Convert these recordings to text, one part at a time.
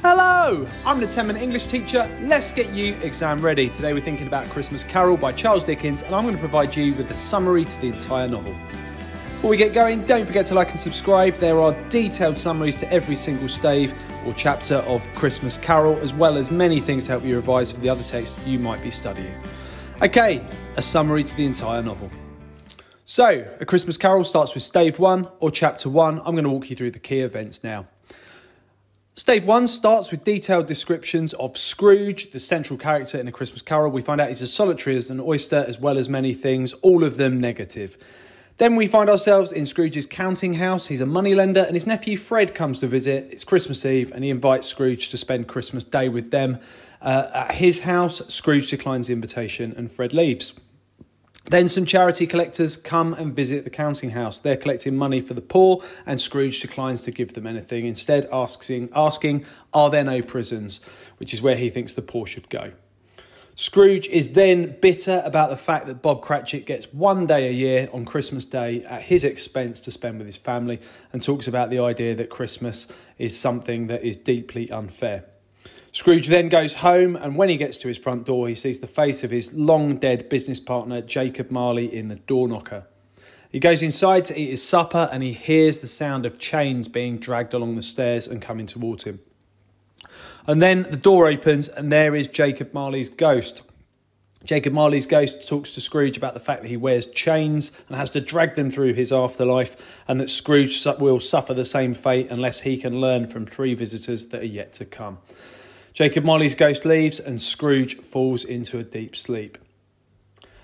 Hello, I'm an 10-minute English teacher. Let's get you exam ready. Today we're thinking about Christmas Carol by Charles Dickens, and I'm going to provide you with a summary to the entire novel. Before we get going, don't forget to like and subscribe. There are detailed summaries to every single stave or chapter of Christmas Carol, as well as many things to help you revise for the other texts you might be studying. Okay, a summary to the entire novel. So, A Christmas Carol starts with stave 1 or chapter 1. I'm going to walk you through the key events now. Stave 1 starts with detailed descriptions of Scrooge, the central character in A Christmas Carol. We find out he's as solitary as an oyster, as well as many things, all of them negative. Then we find ourselves in Scrooge's counting house. He's a moneylender and his nephew Fred comes to visit. It's Christmas Eve and he invites Scrooge to spend Christmas Day with them. At his house, Scrooge declines the invitation and Fred leaves. Then some charity collectors come and visit the counting house. They're collecting money for the poor and Scrooge declines to give them anything, instead asking, are there no prisons, which is where he thinks the poor should go. Scrooge is then bitter about the fact that Bob Cratchit gets one day a year on Christmas Day at his expense to spend with his family, and talks about the idea that Christmas is something that is deeply unfair. Scrooge then goes home, and when he gets to his front door, he sees the face of his long-dead business partner, Jacob Marley, in the door knocker. He goes inside to eat his supper, and he hears the sound of chains being dragged along the stairs and coming towards him. And then the door opens, and there is Jacob Marley's ghost. Jacob Marley's ghost talks to Scrooge about the fact that he wears chains and has to drag them through his afterlife, and that Scrooge will suffer the same fate unless he can learn from 3 visitors that are yet to come. Jacob Marley's ghost leaves and Scrooge falls into a deep sleep.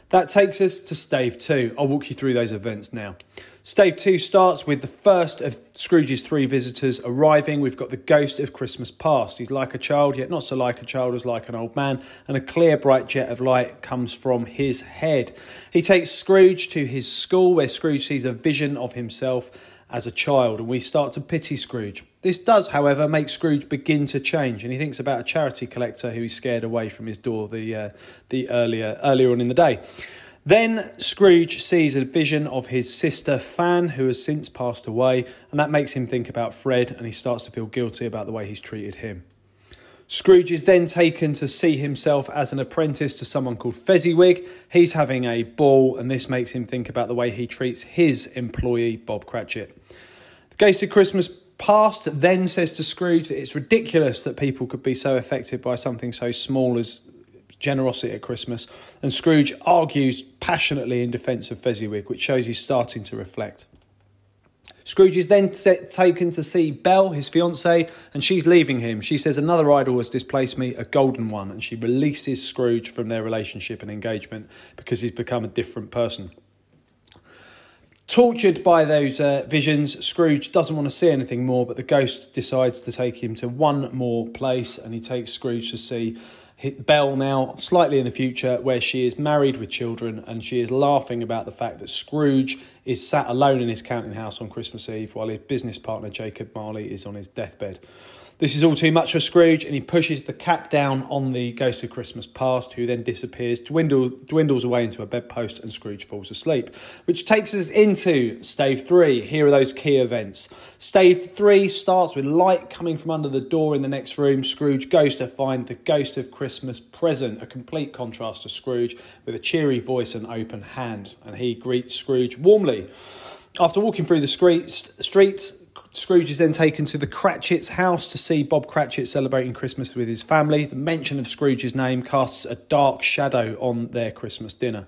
That takes us to stave 2. I'll walk you through those events now. Stave 2 starts with the first of Scrooge's 3 visitors arriving. We've got the ghost of Christmas past. He's like a child, yet not so like a child as like an old man, and a clear bright jet of light comes from his head. He takes Scrooge to his school, where Scrooge sees a vision of himself as a child, and we start to pity Scrooge. This does, however, make Scrooge begin to change, and he thinks about a charity collector who he scared away from his door earlier on in the day. Then Scrooge sees a vision of his sister Fan, who has since passed away, and that makes him think about Fred, and he starts to feel guilty about the way he's treated him. Scrooge is then taken to see himself as an apprentice to someone called Fezziwig. He's having a ball, and this makes him think about the way he treats his employee, Bob Cratchit. The ghost of Christmas past then says to Scrooge that it's ridiculous that people could be so affected by something so small as generosity at Christmas, and Scrooge argues passionately in defence of Fezziwig, which shows he's starting to reflect. Scrooge is then taken to see Belle, his fiancée, and she's leaving him. She says, another idol has displaced me, a golden one, and she releases Scrooge from their relationship and engagement because he's become a different person. Tortured by those visions, Scrooge doesn't want to see anything more, but the ghost decides to take him to one more place, and he takes Scrooge to see Belle now, slightly in the future, where she is married with children, and she is laughing about the fact that Scrooge is sat alone in his counting house on Christmas Eve while his business partner Jacob Marley is on his deathbed. This is all too much for Scrooge, and he pushes the cap down on the ghost of Christmas past, who then disappears, dwindles away into a bedpost, and Scrooge falls asleep. Which takes us into stave 3. Here are those key events. Stave 3 starts with light coming from under the door in the next room. Scrooge goes to find the ghost of Christmas present, a complete contrast to Scrooge, with a cheery voice and open hand, and he greets Scrooge warmly. After walking through the streets, Scrooge is then taken to the Cratchit's house to see Bob Cratchit celebrating Christmas with his family. The mention of Scrooge's name casts a dark shadow on their Christmas dinner.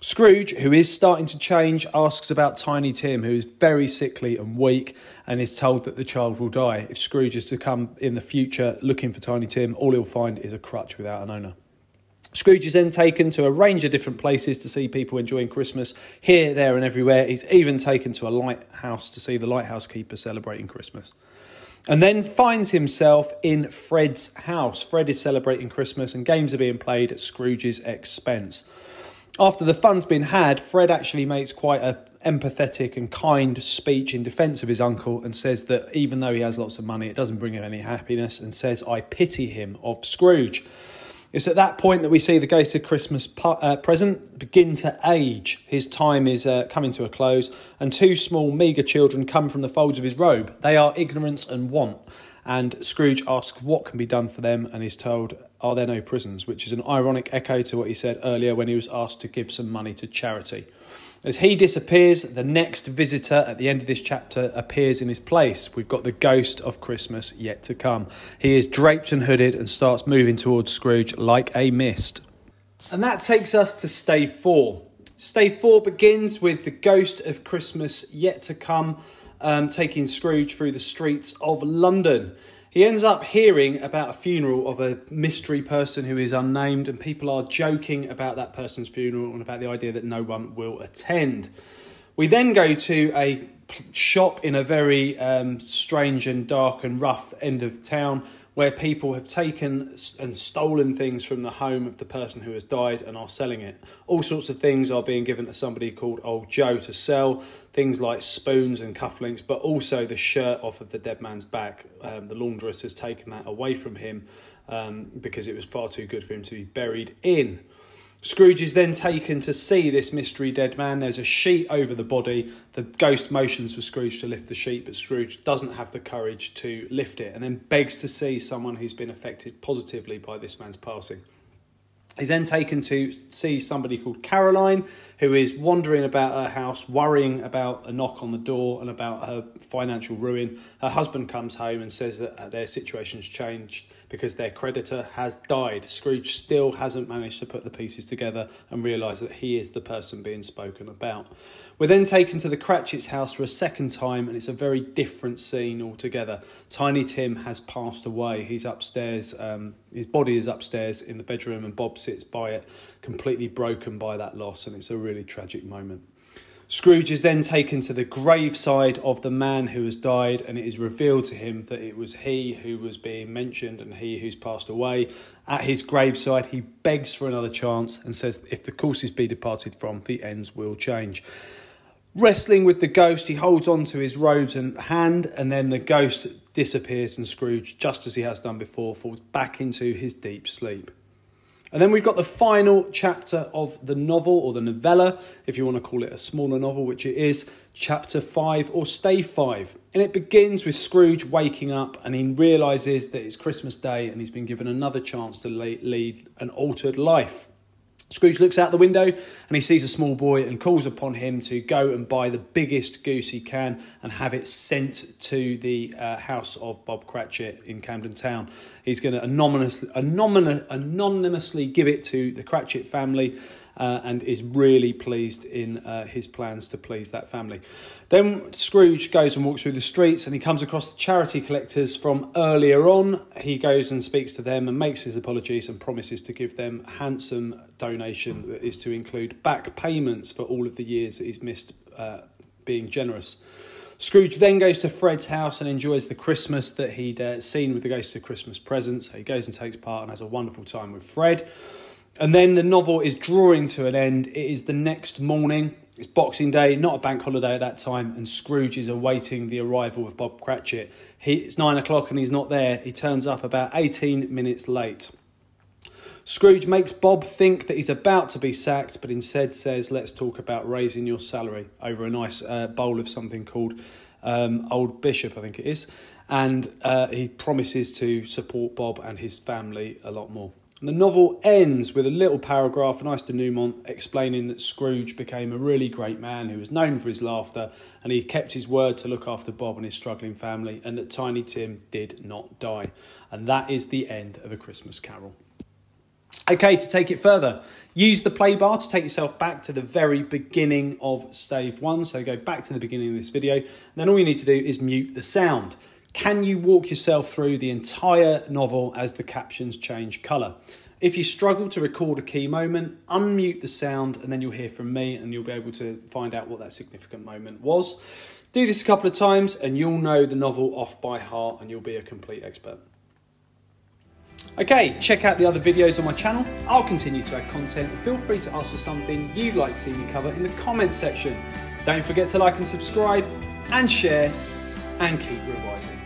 Scrooge, who is starting to change, asks about Tiny Tim, who is very sickly and weak, and is told that the child will die. If Scrooge is to come in the future looking for Tiny Tim, all he'll find is a crutch without an owner. Scrooge is then taken to a range of different places to see people enjoying Christmas, here, there and everywhere. He's even taken to a lighthouse to see the lighthouse keeper celebrating Christmas. And then finds himself in Fred's house. Fred is celebrating Christmas and games are being played at Scrooge's expense. After the fun's been had, Fred actually makes quite an empathetic and kind speech in defence of his uncle and says that even though he has lots of money, it doesn't bring him any happiness, and says, I pity him of Scrooge. It's at that point that we see the ghost of Christmas present begin to age. His time is coming to a close, and 2 small, meagre children come from the folds of his robe. They are ignorance and want, and Scrooge asks what can be done for them, and is told, are there no prisons? Which is an ironic echo to what he said earlier when he was asked to give some money to charity. As he disappears, the next visitor at the end of this chapter appears in his place. We've got the ghost of Christmas yet to come. He is draped and hooded and starts moving towards Scrooge like a mist. And that takes us to stave 4. Stave 4 begins with the ghost of Christmas yet to come, taking Scrooge through the streets of London. He ends up hearing about a funeral of a mystery person who is unnamed, and people are joking about that person's funeral and about the idea that no one will attend. We then go to a shop in a very strange and dark and rough end of town, where people have taken and stolen things from the home of the person who has died and are selling it. All sorts of things are being given to somebody called Old Joe to sell, things like spoons and cufflinks, but also the shirt off of the dead man's back. The laundress has taken that away from him because it was far too good for him to be buried in. Scrooge is then taken to see this mystery dead man. There's a sheet over the body. The ghost motions for Scrooge to lift the sheet, but Scrooge doesn't have the courage to lift it, and then begs to see someone who's been affected positively by this man's passing. He's then taken to see somebody called Caroline, who is wandering about her house, worrying about a knock on the door and about her financial ruin. Her husband comes home and says that their situation's changed because their creditor has died. Scrooge still hasn't managed to put the pieces together and realise that he is the person being spoken about. We're then taken to the Cratchit's house for a second time, and it's a very different scene altogether. Tiny Tim has passed away. He's upstairs, his body is upstairs in the bedroom, and Bob sits by it, completely broken by that loss, and it's a really tragic moment. Scrooge is then taken to the graveside of the man who has died, and it is revealed to him that it was he who was being mentioned and he who's passed away. At his graveside, he begs for another chance and says, if the courses be departed from, the ends will change. Wrestling with the ghost, he holds on to his robes and hand, and then the ghost disappears, and Scrooge, just as he has done before, falls back into his deep sleep. And then we've got the final chapter of the novel, or the novella, if you want to call it a smaller novel, which it is, chapter 5 or stave 5. And it begins with Scrooge waking up, and he realises that it's Christmas Day and he's been given another chance to lead an altered life. Scrooge looks out the window and he sees a small boy and calls upon him to go and buy the biggest goose he can and have it sent to the house of Bob Cratchit in Camden Town. He's going to anonymously give it to the Cratchit family and is really pleased in his plans to please that family. Then Scrooge goes and walks through the streets and he comes across the charity collectors from earlier on. He goes and speaks to them and makes his apologies and promises to give them a handsome donation that is to include back payments for all of the years that he's missed being generous. Scrooge then goes to Fred's house and enjoys the Christmas that he'd seen with the Ghost of Christmas Present. So he goes and takes part and has a wonderful time with Fred. And then the novel is drawing to an end. It is the next morning. It's Boxing Day, not a bank holiday at that time, and Scrooge is awaiting the arrival of Bob Cratchit. It's 9 o'clock and he's not there. He turns up about 18 minutes late. Scrooge makes Bob think that he's about to be sacked, but instead says, let's talk about raising your salary over a nice bowl of something called Old Bishop, I think it is. And he promises to support Bob and his family a lot more. And the novel ends with a little paragraph, a nice denouement, explaining that Scrooge became a really great man who was known for his laughter, and he kept his word to look after Bob and his struggling family, and that Tiny Tim did not die. And that is the end of A Christmas Carol. Okay, to take it further, use the play bar to take yourself back to the very beginning of stave 1. So go back to the beginning of this video, and then all you need to do is mute the sound. Can you walk yourself through the entire novel as the captions change colour? If you struggle to record a key moment, unmute the sound and then you'll hear from me and you'll be able to find out what that significant moment was. Do this a couple of times and you'll know the novel off by heart and you'll be a complete expert. Okay, check out the other videos on my channel. I'll continue to add content and feel free to ask for something you'd like to see me cover in the comments section. Don't forget to like and subscribe and share and keep revising.